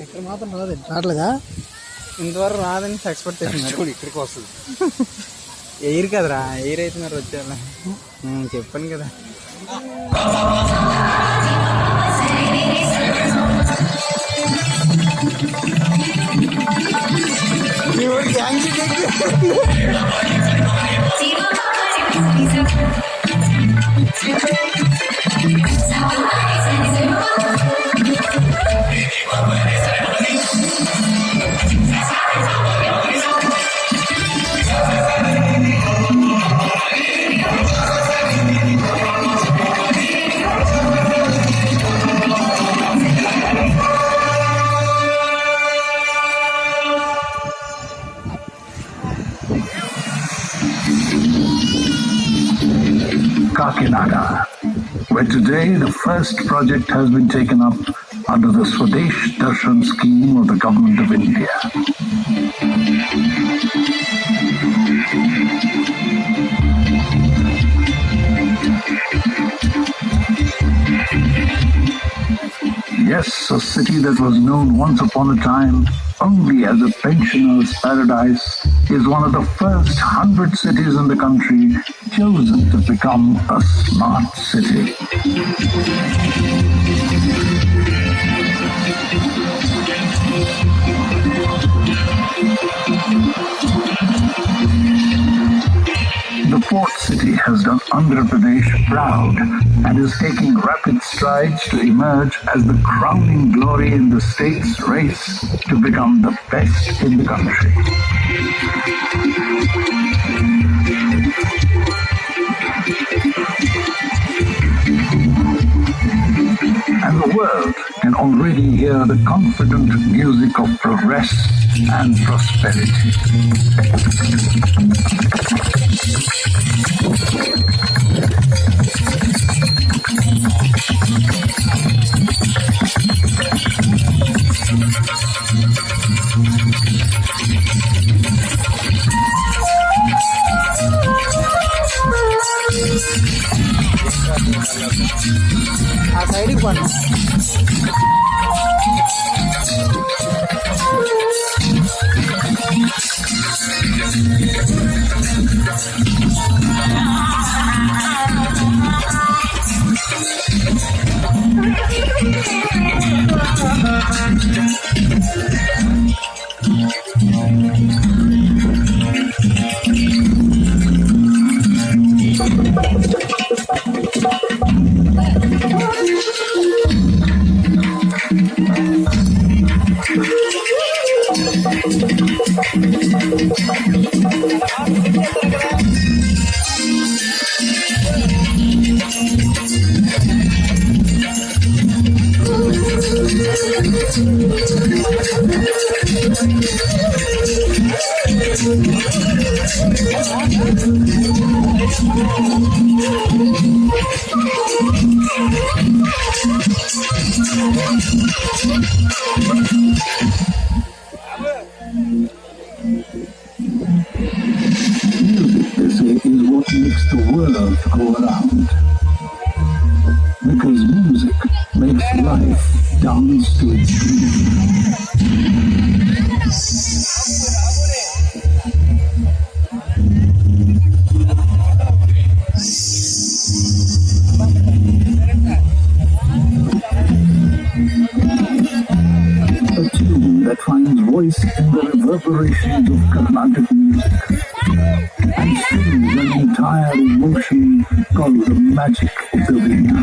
ఇక్కడ మాత్రం రాదు, రావట్లేదా? ఇంతవరకు రాదని ఎక్స్పెక్ట్ చేస్తున్నారు. ఇక్కడికి వస్తుంది ఎయిర్ కదరా, ఎయిర్ అయితే మరి వచ్చేలా చెప్పాను కదా. Kakinada, where today the first project has been taken up under the Swadesh Darshan scheme of the Government of India. Yes, a city that was known once upon a time only as a pensioner's paradise is one of the first 100 cities in the country chosen to become a smart city. The fourth city has done Andhra Pradesh proud and is taking rapid strides to emerge as the crowning glory in the state's race to become the best in the country. And the world can already hear the confident music of progress and prosperity. ఆ సైడ్కి పన్ను voice in the reverberations of Carnatic music and sings an entire emotion called the magic of the Veena.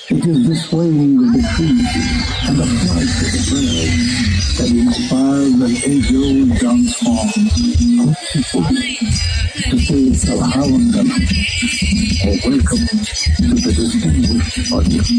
It is the swaying of the trees and the flight of the birds that inspires an age-old dance form of people to say Salhavandan or welcome to the distinguished audience.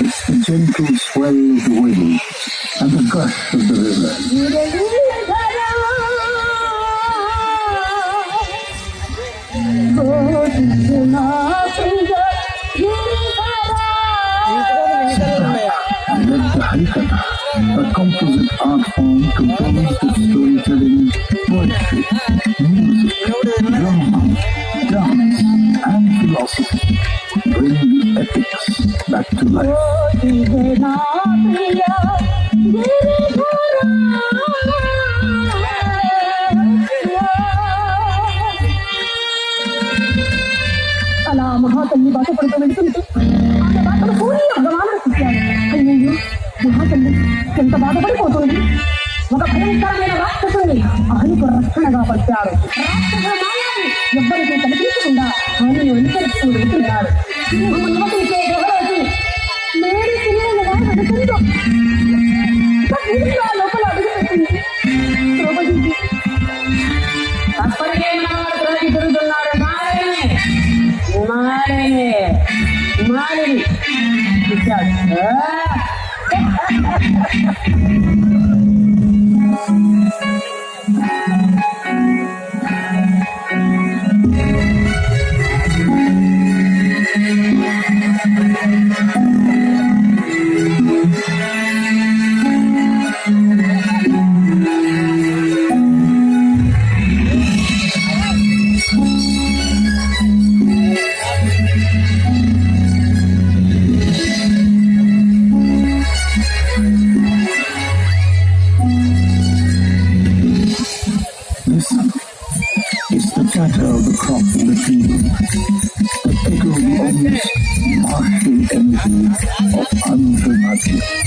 It's the gentle swell of the wind and the gush of the river. And let the Harikatha, a composite art form composed of storytelling, poetry, music, drama, dance, and philosophy, bring the epics back to life. అలా మహాతల్లి బాధపడుతూ వెళ్తుంటే ఆమె బాధలు పూరి భగవాను చూశాను. అయ్యో మహాతల్లి ఎంత బాధపడిపోతుంది. ఒక భయంకరమైన రాక్షసుని ఆయనకు రక్షణగా పట్టారు. రాక్షస మాయాన్ని ఎవ్వరికీ కనిపించకుండా ఆయనను వెనుకరిస్తూ వెళ్తున్నాడు. సింహం నివసించే గృహలోకి మేరీ పిల్లలుగా వెళుతుందో లోపల అడుగుపెట్టింది. ద్రౌపదికి అప్పటికే మనవాడు తిరుగుతున్నాడు. మారిని ఇచ్చాడు. traditions of Antanati.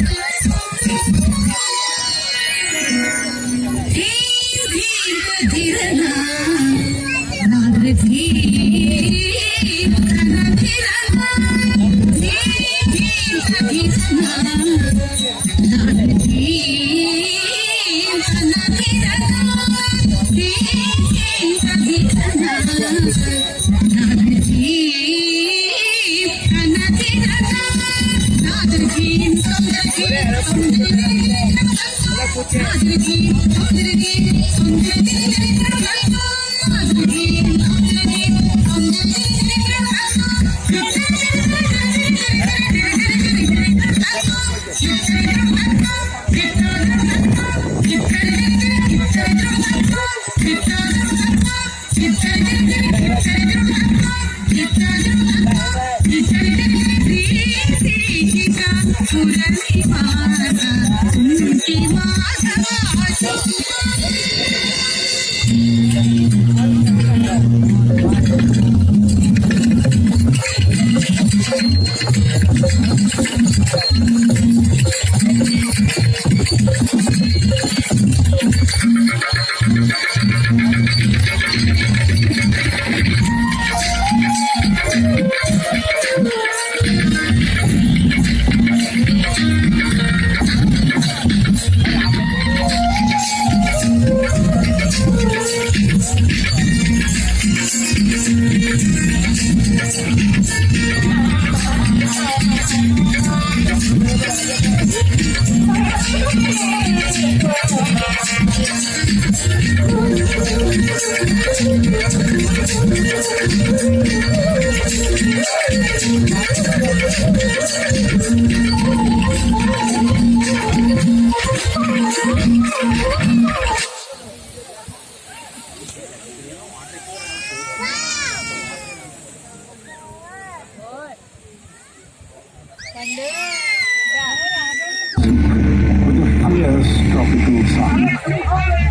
With a fierce tropical sun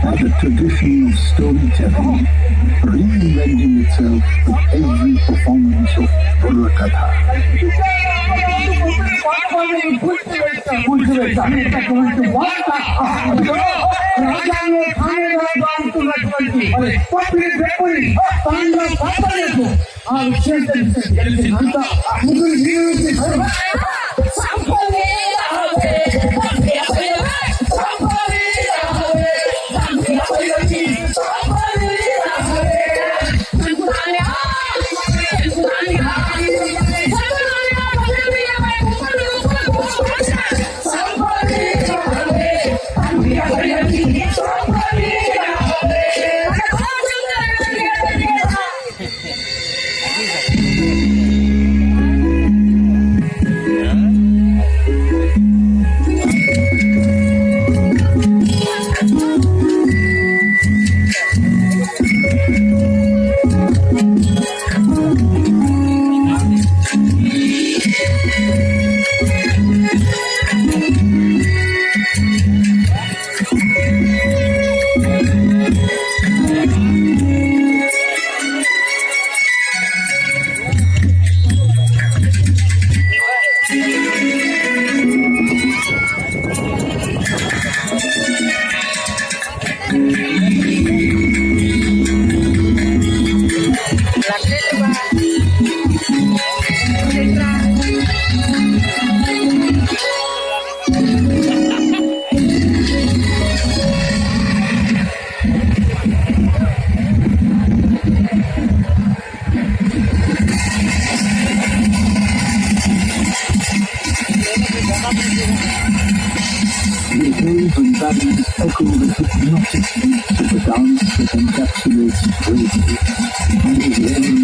and a tradition of storytelling reinventing itself with every performance of Burrakatha. The hills and valleys echo the hypnotic beats of the dance that encapsulates bravery and is